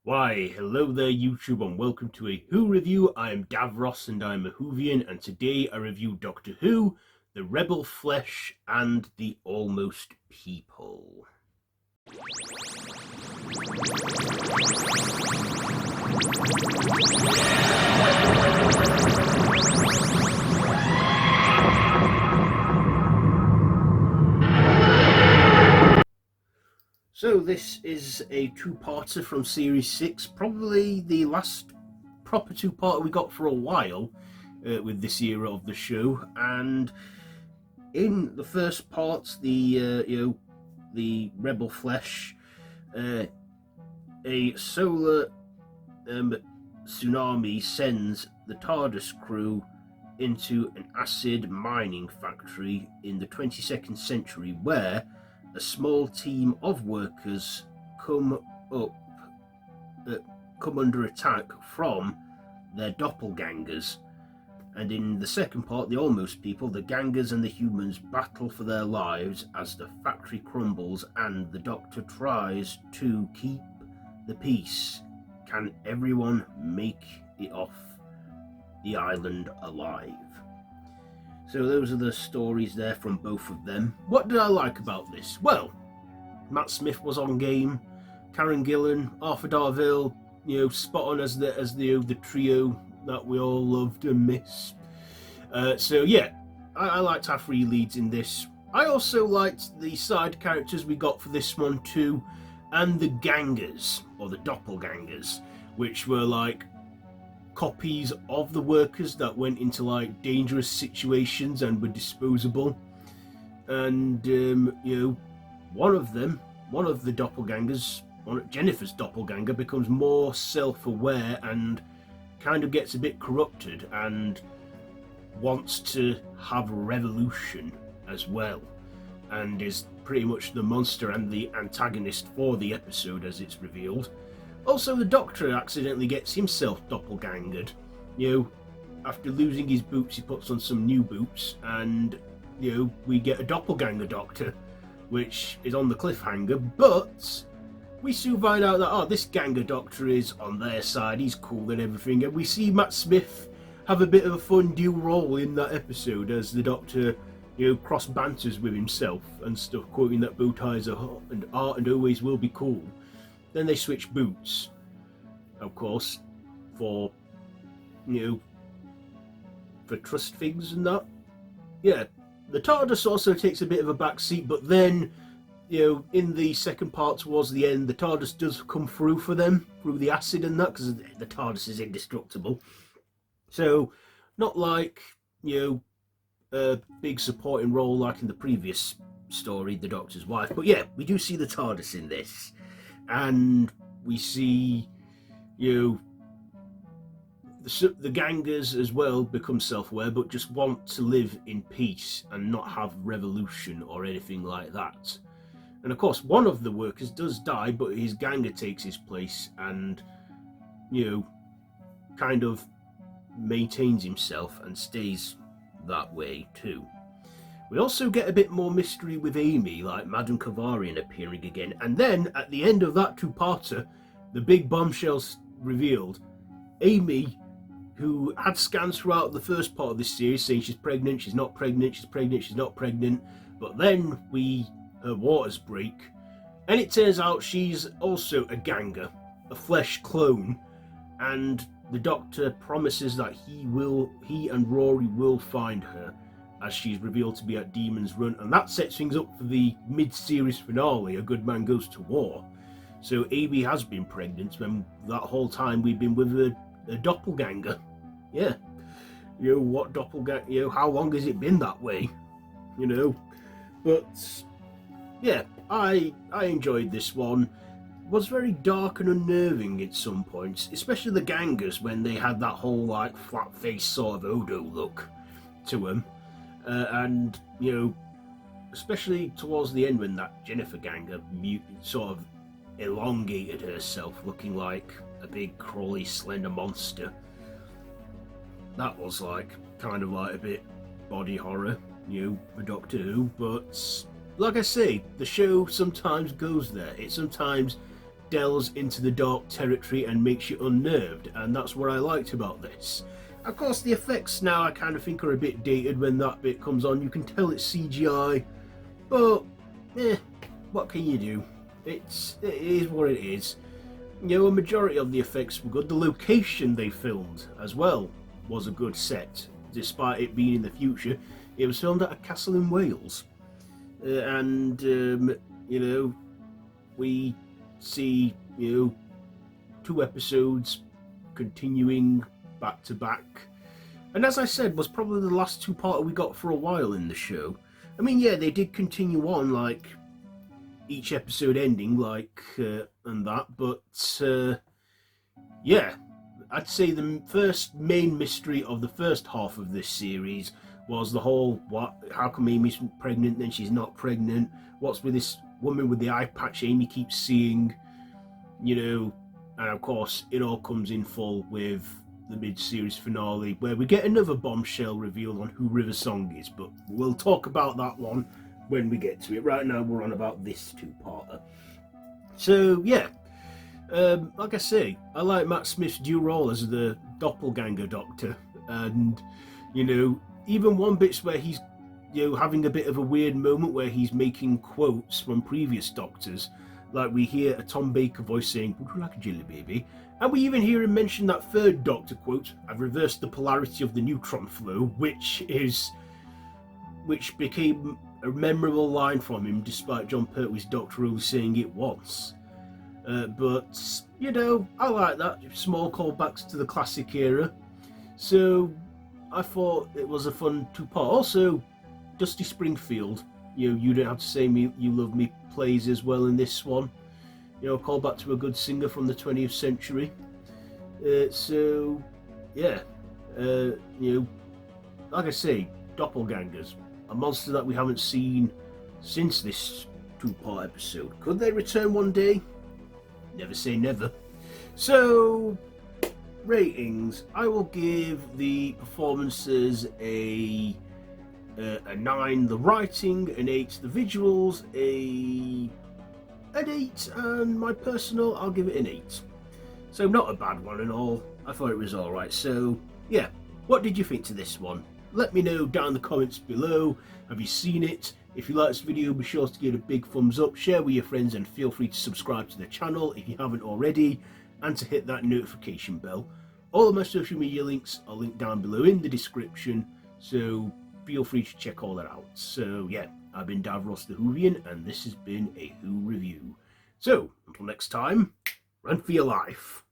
Why, hello there YouTube and welcome to a Who review. I am Davros and I'm a Whovian, and today I review Doctor Who, The Rebel Flesh and The Almost People. So this is a two-parter from Series 6, probably the last proper two-parter we got for a while with this era of the show. And in the first part, the Rebel Flesh, a solar tsunami sends the TARDIS crew into an acid mining factory in the 22nd century, where a small team of workers come under attack from their doppelgangers. And in the second part, the Almost People, the gangers and the humans battle for their lives as the factory crumbles and the Doctor tries to keep the peace. Can everyone make it off the island alive? So those are the stories there from both of them. What did I like about this? Well, Matt Smith was on game, Karen Gillan, Arthur Darvil, spot on as the trio that we all loved and miss. So yeah, I liked our three leads in this. I also liked the side characters we got for this one too, and the gangers, or the doppelgangers, which were like copies of the workers that went into like dangerous situations and were disposable. And one of the doppelgangers, Jennifer's doppelganger, becomes more self-aware and kind of gets a bit corrupted and wants to have a revolution as well, and is pretty much the monster and the antagonist for the episode, as it's revealed. Also, the Doctor accidentally gets himself doppelgangered. After losing his boots, he puts on some new boots, and we get a doppelganger Doctor, which is on the cliffhanger. But we soon find out that this ganger Doctor is on their side. He's cool and everything, and we see Matt Smith have a bit of a fun dual role in that episode as the Doctor, cross banters with himself and stuff, quoting that bow ties are and always will be cool. Then they switch boots, of course, for trust things and that. Yeah, the TARDIS also takes a bit of a back seat, but then, in the second part towards the end, the TARDIS does come through for them, through the acid and that, because the TARDIS is indestructible. So, not like, a big supporting role like in the previous story, The Doctor's Wife. But yeah, we do see the TARDIS in this. And we see, the gangers as well become self-aware, but just want to live in peace and not have revolution or anything like that. And of course, one of the workers does die, but his ganger takes his place and, kind of maintains himself and stays that way too. We also get a bit more mystery with Amy, like Madame Kavarian appearing again. And then, at the end of that two-parter, the big bombshell's revealed. Amy, who had scans throughout the first part of this series saying she's pregnant, she's not pregnant, she's pregnant, she's not pregnant. But then her waters break, and it turns out she's also a ganger, a flesh clone. And the Doctor promises that he and Rory will find her, as she's revealed to be at Demon's Run, and that sets things up for the mid-series finale, A Good Man Goes to War. So Amy has been pregnant when that whole time we've been with a doppelganger. Yeah. What doppelganger, how long has it been that way? But yeah, I enjoyed this one. It was very dark and unnerving at some points, especially the gangers when they had that whole like flat face sort of Odo look to them. And especially towards the end when that Jennifer ganger sort of elongated herself, looking like a big crawly slender monster. That was like kind of like a bit body horror, for Doctor Who. But like I say, the show sometimes goes there. It sometimes delves into the dark territory and makes you unnerved, and that's what I liked about this. Of course, the effects now I kind of think are a bit dated when that bit comes on. You can tell it's CGI, but what can you do? It is what it is. You know, a majority of the effects were good. The location they filmed as well was a good set, despite it being in the future. It was filmed at a castle in Wales, and you know, we see 2 episodes continuing back to back, and as I said, was probably the last 2-parter we got for a while in the show. I mean, yeah, they did continue on, like each episode ending, like and that, but yeah, I'd say the first main mystery of the first half of this series was the whole how come Amy's pregnant, then she's not pregnant, what's with this woman with the eye patch Amy keeps seeing, and of course it all comes in full with the mid-series finale, where we get another bombshell revealed on who River Song is, but we'll talk about that one when we get to it. Right now we're on about this 2-parter. So yeah, like I say, I like Matt Smith's dual role as the doppelganger doctor, and even one bits where he's having a bit of a weird moment where he's making quotes from previous doctors, like we hear a Tom Baker voice saying, "Would you like a jelly baby?" And we even hear him mention that third Doctor quote, "I've reversed the polarity of the neutron flow," which became a memorable line from him, despite John Pertwee's Doctor only saying it once. But I like that. Small callbacks to the classic era. So I thought it was a fun 2-part. Also, Dusty Springfield, You Don't Have to Say Me You Love Me plays as well in this one. Call back to a good singer from the 20th century. So yeah, like I say, doppelgangers, a monster that we haven't seen since this 2-part episode. Could they return one day? Never say never. So, ratings. I will give the performances a 9, the writing an 8, the visuals an 8, and my personal, I'll give it an 8. So not a bad one at all. I thought it was alright. So yeah, what did you think to this one? Let me know down in the comments below. Have you seen it? If you like this video, be sure to give it a big thumbs up, share with your friends, and feel free to subscribe to the channel if you haven't already, and to hit that notification bell. All of my social media links are linked down below in the description, so feel free to check all that out. So yeah, I've been Davros the Whovian, and this has been a Who Review. So, until next time, run for your life.